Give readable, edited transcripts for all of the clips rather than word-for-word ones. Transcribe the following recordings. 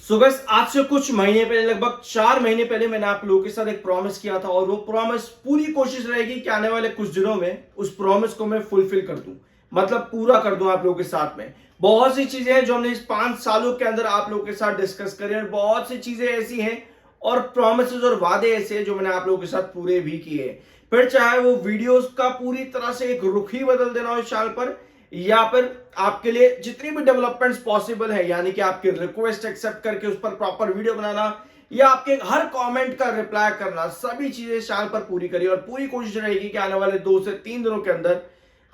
So guys, आज से कुछ महीने पहले, लगभग 4 महीने पहले मैंने आप लोगों के साथ एक प्रॉमिस किया था और वो प्रॉमिस पूरी कोशिश रहेगी कि आने वाले कुछ दिनों में उस प्रॉमिस को मैं फुलफिल कर दूं, मतलब पूरा कर दूं आप लोगों के साथ में। बहुत सी चीजें हैं जो हमने इस 5 सालों के अंदर आप लोगों के साथ डिस्कस करी और बहुत सी चीजें ऐसी हैं और प्रॉमिसेस और वादे ऐसे हैं जो मैंने आप लोगों के साथ पूरे भी किए। फिर चाहे वो वीडियोस का पूरी तरह से एक रुख ही बदल देना हो इस साल पर, या फिर आपके लिए जितनी भी डेवलपमेंट्स पॉसिबल है, यानी कि आपकी रिक्वेस्ट एक्सेप्ट करके उस पर प्रॉपर वीडियो बनाना या आपके हर कमेंट का रिप्लाई करना, सभी चीजें शाम पर पूरी करिए और पूरी कोशिश रहेगी कि आने वाले 2 से 3 दिनों के अंदर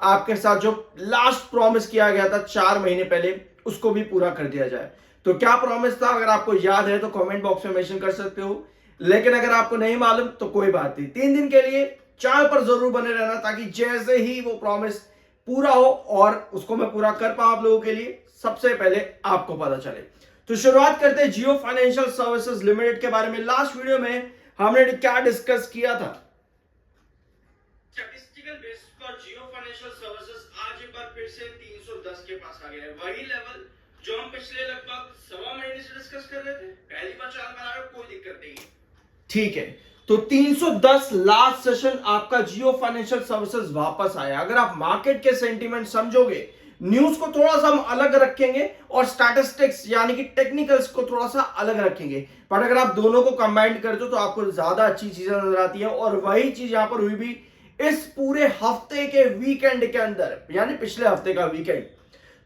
आपके साथ जो लास्ट प्रॉमिस किया गया था 4 महीने पहले, उसको भी पूरा कर दिया जाए। तो क्या प्रॉमिस था, अगर आपको याद है तो कमेंट बॉक्स में मेंशन कर सकते हो, लेकिन अगर आपको नहीं मालूम तो कोई बात नहीं, 3 दिन के लिए चैनल पर जरूर बने रहना ताकि जैसे ही वो प्रॉमिस पूरा हो और उसको मैं पूरा कर पाऊं आप लोगों के लिए, सबसे पहले आपको पता चले। तो शुरुआत करते हैं जियो फाइनेंशियल सर्विसेज लिमिटेड के बारे में। लास्ट वीडियो में हमने क्या डिस्कस किया था? स्टैटिस्टिकल बेसिस पर जियो फाइनेंशियल सर्विसेज आज एक बार फिर से 310 के पास आ गया है, वही लेवल जो हम पिछले लगभग 1.25 महीने से डिस्कस कर रहे थे। पहली बार चाल बना रहे हो, कोई दिक्कत नहीं है, ठीक है। तो 310 लास्ट सेशन आपका जियो फाइनेंशियल सर्विसेज वापस आया। अगर आप मार्केट के सेंटीमेंट समझोगे, न्यूज को थोड़ा सा हम अलग रखेंगे और स्टैटिस्टिक्स यानी कि टेक्निकल्स को थोड़ा सा अलग रखेंगे, पर अगर आप दोनों को कंबाइन करते हो तो आपको ज्यादा अच्छी चीजें नजर आती है। और वही चीज यहां पर हुई भी इस पूरे हफ्ते के वीकेंड के अंदर, यानी पिछले हफ्ते का वीकेंड।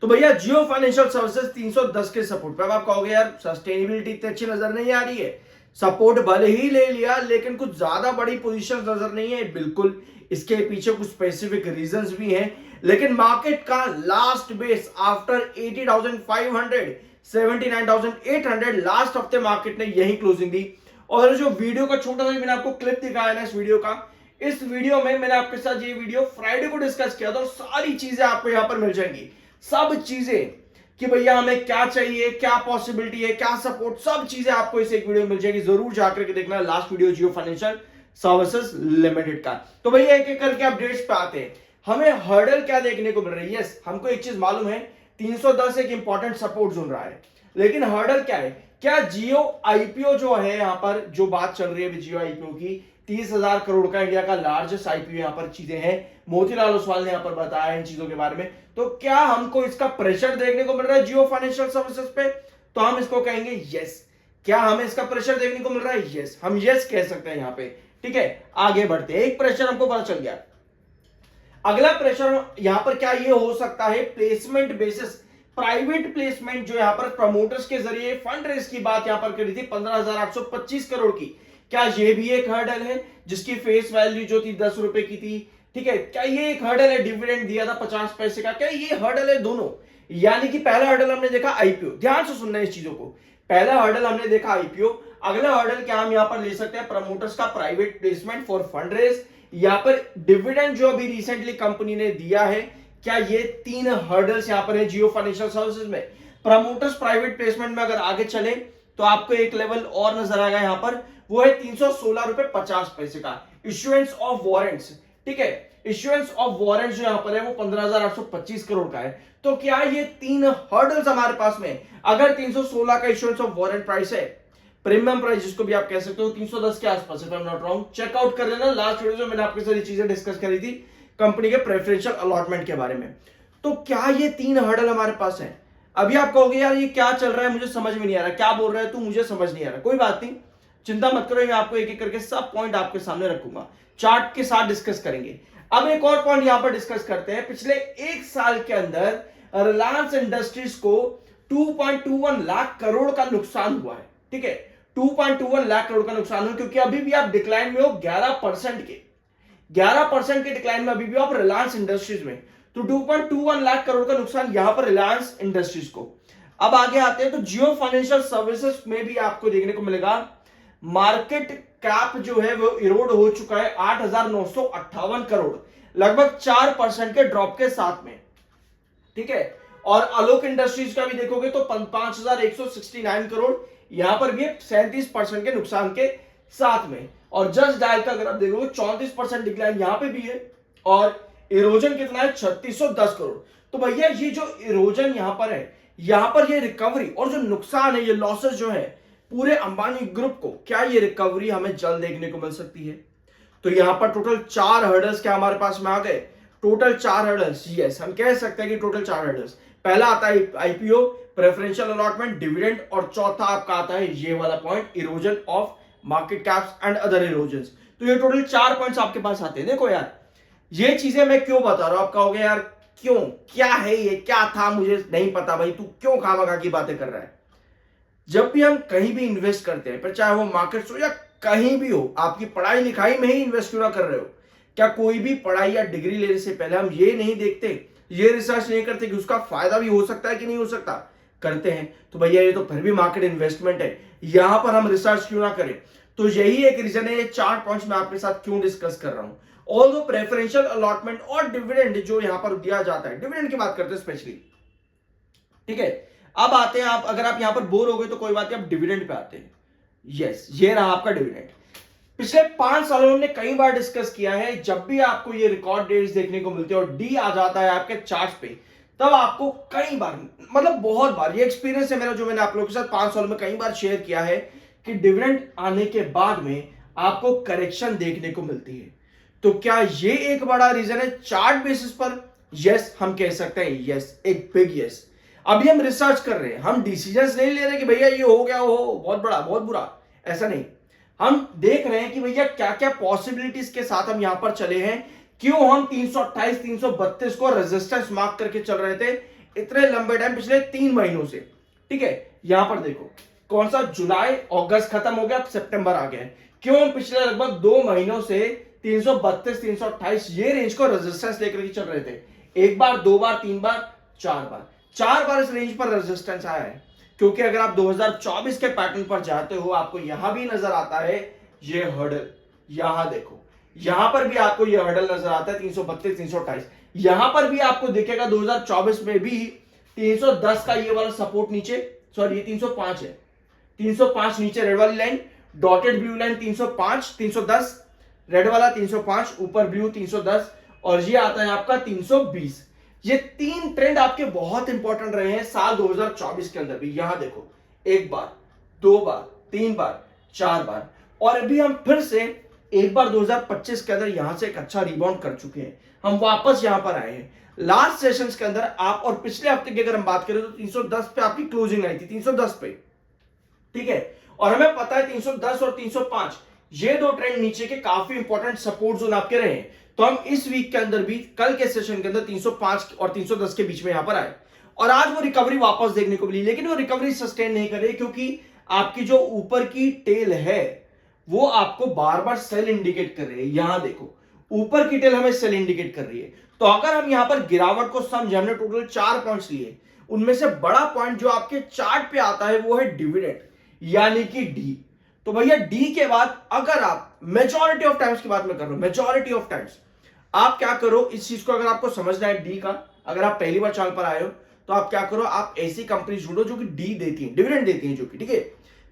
तो भैया जियो फाइनेंशियल सर्विसेज 310 के सपोर्ट पर। आप कहोगे यार सस्टेनेबिलिटी इतनी अच्छी नजर नहीं आ रही है, सपोर्ट भले ही ले लिया लेकिन कुछ ज्यादा बड़ी पोजीशन नजर नहीं है। बिल्कुल, इसके पीछे कुछ स्पेसिफिक रीजंस भी हैं, लेकिन मार्केट का लास्ट बेस आफ्टर 80,500 79,800 लास्ट हफ्ते मार्केट ने यही क्लोजिंग दी। और जो वीडियो का छोटा सा मैंने आपको क्लिप दिखाया ना इस वीडियो का, इस वीडियो में मैंने आपके साथ ये वीडियो फ्राइडे को डिस्कस किया था और सारी चीजें आपको यहां पर मिल जाएंगी, सब चीजें कि भैया हमें क्या चाहिए, क्या पॉसिबिलिटी है, क्या सपोर्ट, सब चीजें आपको इस एक वीडियो में मिल जाएगी। जरूर जाकर के देखना लास्ट वीडियो जियो फाइनेंशियल सर्विसेज लिमिटेड का। तो भैया एक एक करके अपडेट्स पे आते हैं। हमें हर्डल क्या देखने को मिल रही है? यस, हमको एक चीज मालूम है, 310 एक इंपॉर्टेंट सपोर्ट जोन रहा है, लेकिन हर्डल क्या है? क्या जियो आईपीओ जो है, यहां पर जो बात चल रही है जियो आईपीओ की, 30,000 करोड़ का इंडिया का लार्जेस्ट आईपीओ यहां पर चीजें हैं। मोतीलाल ओसवाल ने यहां पर बताया इन चीजों के बारे में। तो क्या हमको इसका प्रेशर देखने को मिल रहा है जियो फाइनेंशियल सर्विसेज पे? तो हम इसको कहेंगे यस। क्या हमें इसका प्रेशर देखने को मिल रहा है? यस, हम यस कह सकते हैं यहां पे। ठीक है, आगे बढ़ते हैं। एक प्रेशर हमको पता चल गया। अगला प्रेशर यहां पर क्या ये हो सकता है? प्लेसमेंट बेसिस, प्राइवेट प्लेसमेंट जो यहां पर प्रमोटर्स के जरिए फंड रेज की बात यहां पर करी थी 15,825 करोड़ की। क्या ये भी एक हर्डल है जिसकी फेस वैल्यू जो थी 10 रुपए की थी? ठीक है, क्या ये एक हर्डल है? डिविडेंड दिया था 50 पैसे का, क्या ये हर्डल है? दोनों, यानी कि पहला हर्डल हमने देखा आईपीओ, ध्यान से सुनना इस चीजों को। पहला हर्डल हमने देखा आईपीओ, अगला हर्डल क्या हम यहां पर ले सकते हैं? प्रमोटर्स का private placement for fund raise, यहां पर डिविडेंड जो अभी रिसेंटली कंपनी ने दिया है। क्या ये 3 हर्डल्स यहां पर है जियो फाइनेंशियल सर्विसेज में? प्रमोटर्स प्राइवेट प्लेसमेंट में अगर आगे चले तो आपको एक लेवल और नजर आएगा यहां पर, वो है 316 रुपए 50 पैसे का इश्यूएंस ऑफ वारंट्स। ठीक है, इश्यूएंस ऑफ वारंट्स जो यहां पर है वो 15,825 करोड़ का है। तो क्या ये 3 हर्डल्स हमारे पास में? अगर 316 का इश्यूएंस ऑफ वारंट प्राइस है, प्रीमियम प्राइस जिसको भी आप कह सकते हो 310 के आसपास है, नॉट रॉन्ग, चेकआउट कर लेना लास्ट वीडियो में मैंने आपके सारी चीजें डिस्कस करी थी कंपनी के प्रेफरेंशियल अलॉटमेंट के बारे में। तो क्या ये 3 हर्डल हमारे पास है? अभी आप कहोगे यार ये क्या चल रहा है, मुझे समझ में नहीं आ रहा, क्या बोल रहा है तू, मुझे समझ नहीं आ रहा। कोई बात नहीं, चिंता मत करो, मैं आपको एक एक करके सब पॉइंट आपके सामने रखूंगा, चार्ट के साथ डिस्कस करेंगे। अब एक और पॉइंट यहां पर डिस्कस करते हैं। पिछले 1 साल के अंदर रिलायंस इंडस्ट्रीज को 2.21 लाख करोड़ का नुकसान हुआ है। ठीक है, 2.21 लाख करोड़ का नुकसान हुआ, क्योंकि अभी भी आप डिक्लाइन में हो 11% के, 11% के डिक्लाइन में अभी भी आप रिलायंस इंडस्ट्रीज में। तो 2.21 लाख करोड़ का नुकसान यहां पर रिलायंस इंडस्ट्रीज को। अब आगे आते हैं तो जियो फाइनेंशियल सर्विसेज में भी आपको देखने को मिलेगा मार्केट कैप जो है वो इरोड हो चुका है 8,958 करोड़, लगभग 4% के ड्रॉप के साथ में। ठीक है, और आलोक इंडस्ट्रीज का भी देखोगे तो 5,169 करोड़, यहां पर भी 37% के नुकसान के साथ में। और जस्ट डायल का अगर आप देखोगे 34% डिक्लाइन यहां पे भी है, और इरोजन कितना है? 3610 करोड़। तो भैया ये जो इरोजन यहां पर है, यहां पर ये रिकवरी और जो नुकसान है, ये लॉसेस जो है पूरे अंबानी ग्रुप को, क्या ये रिकवरी हमें जल्द देखने को मिल सकती है? तो यहां पर टोटल 4 हर्डल्स क्या हमारे पास में आ गए? टोटल 4 हर्डल्स, यस हम कह सकते हैं कि टोटल 4 हर्डल्स। पहला आता है आईपीओ, प्रेफरेंशियल अलॉटमेंट, डिविडेंड, और चौथा आपका आता है ये वाला point, erosion of market caps and other erosions. तो ये टोटल 4 पॉइंट्स आपके पास आते हैं। देखो यार, ये चीजें मैं क्यों बता रहा हूं, आप कहोगे यार क्यों, क्या है ये, क्या था, मुझे नहीं पता भाई, तू क्यों खामखा की बातें कर रहा है। जब भी हम कहीं भी इन्वेस्ट करते हैं, फिर चाहे वो मार्केट्स हो या कहीं भी हो, आपकी पढ़ाई लिखाई में ही इन्वेस्ट क्यों ना कर रहे हो, क्या कोई भी पढ़ाई या डिग्री लेने से पहले हम ये नहीं देखते, ये रिसर्च नहीं करते कि उसका फायदा भी हो सकता है कि नहीं हो सकता? करते हैं। तो भैया ये तो फिर भी मार्केट इन्वेस्टमेंट है, यहां पर हम रिसर्च क्यों ना करें? तो यही एक रीजन है, ये 4 पॉइंट्स मैं आपके साथ क्यों डिस्कस कर रहा हूं। ऑल दो प्रेफरेंशियल अलॉटमेंट और डिविडेंड जो यहां पर दिया जाता है, डिविडेंड की बात करते हैं स्पेशली, ठीक है। अब आते हैं, आप अगर आप यहां पर बोर हो गए तो कोई बात नहीं, आप डिविडेंड पे आते हैं। यस, ये रहा आपका डिविडेंड। पिछले 5 सालों में हमने कई बार डिस्कस किया है, जब भी आपको ये रिकॉर्ड डेट्स देखने को मिलते हैं और डी आ जाता है आपके चार्ट पे, तब आपको कई बार, मतलब बहुत बार, ये एक्सपीरियंस है मेरा जो मैंने आप लोगों के साथ 5 सालों में कई बार शेयर किया है, कि डिविडेंड आने के बाद में आपको करेक्शन देखने को मिलती है। तो क्या ये एक बड़ा रीजन है चार्ट बेसिस पर? यस, हम कह सकते हैं, यस, एक बिग यस। अभी हम रिसर्च कर रहे हैं, हम डिसीजंस नहीं ले रहे कि भैया ये हो गया, हो बहुत बड़ा बहुत बुरा, ऐसा नहीं। हम देख रहे हैं कि भैया क्या क्या पॉसिबिलिटीज के साथ हम यहां पर चले हैं, क्यों हम 328 332 को रेजिस्टेंस मार्क करके चल रहे थे इतने लंबे टाइम, पिछले 3 महीनों से। ठीक है, यहां पर देखो कौन सा, जुलाई अगस्त खत्म हो गया, अब सितंबर आ गया है। क्यों हम पिछले लगभग 2 महीनों से 332 328 ये रेंज को रेजिस्टेंस लेकर के चल रहे थे? एक बार, 2 बार, 3 बार, 4 बार, 4 बार इस रेंज पर रेजिस्टेंस आया है। क्योंकि अगर आप 2024 के पैटर्न पर जाते हो, आपको यहां भी नजर आता है ये हर्डल, यहां देखो, यहां पर भी आपको ये हर्डल नजर आता है 332 328। यहां पर भी आपको दिखेगा 2024 में भी 310 का ये वाला सपोर्ट नीचे, सॉरी ये 305 है, 305 नीचे रेड वाली line, dotted blue line 305 310, red वाला 305, ऊपर ब्लू 310, और ये आता है आपका 320। ये 3 ट्रेंड आपके बहुत इंपॉर्टेंट रहे हैं साल 2024 के अंदर भी। यहां देखो, 1 बार, 2 बार, 3 बार, 4 बार, और अभी हम फिर से एक बार 2025 के अंदर यहां से एक अच्छा रिबाउंड कर चुके हैं, हम वापस यहां पर आए हैं। लास्ट सेशंस के अंदर आप, और पिछले हफ्ते की अगर हम बात करें तो 310 पे आपकी क्लोजिंग आई थी, 310 पे, ठीक है। और हमें पता है 310 और 305 ये 2 ट्रेंड नीचे के काफी इंपॉर्टेंट सपोर्ट जोन आपके रहे हैं। तो हम इस वीक के अंदर भी, कल के सेशन के अंदर 305 और 310 के बीच में यहां पर आए, और आज वो रिकवरी वापस देखने को मिली, लेकिन वो रिकवरी सस्टेन नहीं कर रही, क्योंकि आपकी जो ऊपर की टेल है वो आपको बार बार सेल इंडिकेट कर रही है। यहां देखो, ऊपर की टेल हमें सेल इंडिकेट कर रही है। तो अगर हम यहां पर गिरावट को समझे, हमने टोटल 4 पॉइंट्स लिए, उनमें से बड़ा पॉइंट जो आपके चार्ट पे आता है वो है डिविडेंड, यानी कि डी। तो भैया डी के बाद अगर आप मेजॉरिटी ऑफ टाइम्स की बात मैं कर रहा हूं, मेजॉरिटी ऑफ टाइम्स आप क्या करो, इस चीज को अगर आपको समझना है डी का, अगर आप पहली बार चैनल पर आए हो तो आप क्या करो, आप ऐसी कंपनी ढूंढो जो कि डी देती है, डिविडेंड देती है जो कि, ठीक है।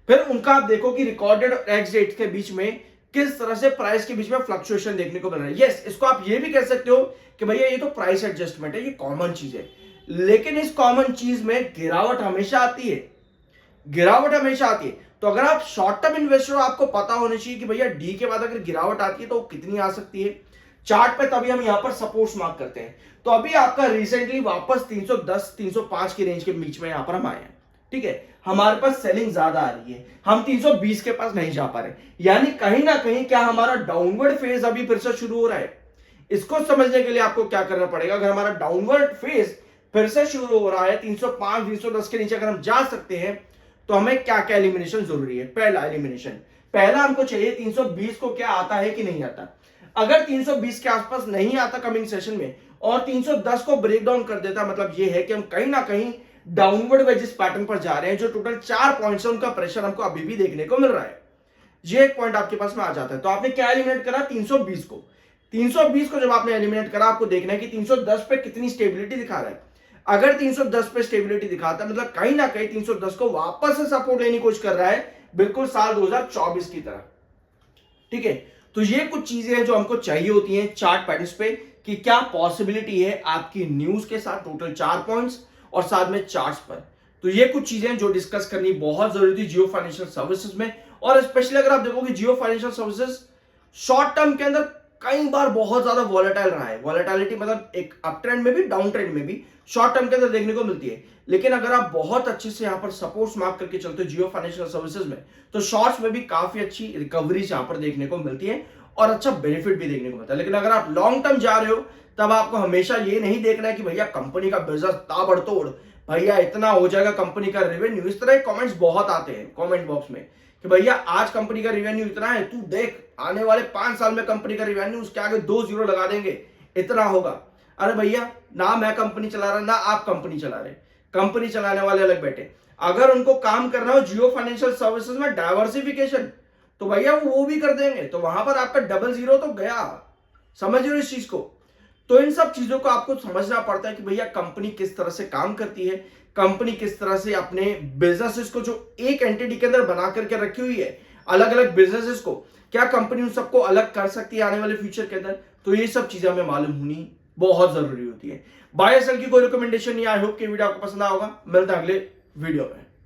फिर उनका आप देखो कि रिकॉर्डेड और एक्स डेट के बीच में किस तरह से प्राइस के बीच में फ्लक्चुएशन देखने को मिल रहा है। यस, इसको आप ये भी कह सकते हो कि भैया ये तो प्राइस एडजस्टमेंट है, ये कॉमन चीज है, लेकिन इस कॉमन चीज में गिरावट हमेशा आती है, गिरावट हमेशा आती है। तो अगर आप शॉर्ट टर्म इन्वेस्टर हो, आपको पता होना चाहिए कि भैया डी के बाद अगर गिरावट आती है तो कितनी आ सकती है चार्ट पे, तभी हम यहां पर सपोर्ट्स मार्क करते हैं। तो अभी आपका रिसेंटली वापस 310 305 की रेंज के बीच में यहां पर हम आए हैं, ठीक है। हमारे पास सेलिंग ज्यादा आ रही है, हम 320 के पास नहीं जा पा रहे, यानी कहीं ना कहीं क्या हमारा डाउनवर्ड फेज अभी फिर से शुरू हो रहा है। इसको समझने के लिए आपको क्या करना पड़ेगा, अगर हमारा डाउनवर्ड फेज फिर से शुरू हो रहा है, 305 310 के नीचे अगर हम जा सकते हैं, तो हमें क्या क्या एलिमिनेशन जरूरी है। पहला एलिमिनेशन, पहला हमको चाहिए 320 को क्या आता है कि नहीं आता। अगर 320 के आसपास नहीं आता कमिंग सेशन में, और 310 को ब्रेक डाउन कर देता, मतलब ये है कि हम कहीं ना कहीं डाउनवर्ड वेजिस पैटर्न पर जा रहे हैं। जो टोटल 4 पॉइंट्स है उनका प्रेशर हमको अभी भी देखने को मिल रहा है, ये एक पॉइंट आपके पास में आ जाता है। तो आपने क्या एलिमिनेट करा, 320 को। 320 को जब आपने एलिमिनेट करा, आपको देखना है कि 310 पे कितनी स्टेबिलिटी दिखा रहा है। अगर 310 पे स्टेबिलिटी दिखाता है, मतलब कहीं ना कहीं 310 को वापस से सपोर्ट लेने की कोशिश कर रहा है, बिल्कुल साल 2024 की तरह, ठीक है। तो ये कुछ चीजें हैं जो हमको चाहिए होती हैं चार्ट पैटर्न्स पे, कि क्या पॉसिबिलिटी है आपकी न्यूज के साथ, टोटल 4 पॉइंट्स और साथ में चार्ट्स पर। तो ये कुछ चीजें जो डिस्कस करनी बहुत जरूरी थी जियो फाइनेंशियल सर्विसेज में। और स्पेशली अगर आप देखोगे जियो फाइनेंशियल सर्विसेज शॉर्ट टर्म के अंदर कई बार बहुत ज्यादा वॉलेटाइल रहा है। वॉलेटिलिटी मतलब एक अप ट्रेंड में भी डाउन ट्रेंड में भी शॉर्ट टर्म के अंदर देखने को मिलती है। लेकिन अगर आप बहुत अच्छे से यहाँ पर सपोर्ट्स मार्क करके चलते हो जियो फाइनेंशियल सर्विसेज में, तो शॉर्ट्स में भी काफी अच्छी रिकवरीज यहाँ पर देखने को मिलती है और अच्छा बेनिफिट भी देखने को मिलता है। लेकिन अगर आप लॉन्ग टर्म जा रहे हो तब आपको हमेशा ये नहीं देखना है कि भैया कंपनी का बिजनेस ताबड़तोड़, भैया इतना हो जाएगा कंपनी का रेवेन्यू। इस तरह के कमेंट्स बहुत आते हैं कमेंट बॉक्स में कि भैया आज कंपनी का रेवेन्यू इतना है, तू देख आने वाले 5 साल में कंपनी का रेवेन्यू उसके आगे 2 जीरो लगा देंगे, इतना होगा। अरे भैया ना मैं कंपनी चला रहा ना आप कंपनी चला रहे, कंपनी चलाने वाले अलग बैठे। अगर उनको काम करना हो जियो फाइनेंशियल सर्विसेज में डाइवर्सिफिकेशन, तो भैया वो भी कर देंगे। तो वहां पर आपका डबल जीरो तो गया, समझ रहे हो इस चीज को। तो इन सब चीजों को आपको समझना पड़ता है कि भैया कंपनी किस तरह से काम करती है, कंपनी किस तरह से अपने बिजनेसेस को जो एक एंटिटी के अंदर बना करके रखी हुई है अलग अलग बिजनेसेस को, क्या कंपनी उन सबको अलग कर सकती है आने वाले फ्यूचर के अंदर। तो ये सब चीजें हमें मालूम होनी बहुत जरूरी होती है। बाय सेल की कोई रिकमेंडेशन नहीं। आई होप कि वीडियो आपको पसंद आया होगा। मिलता है अगले वीडियो में।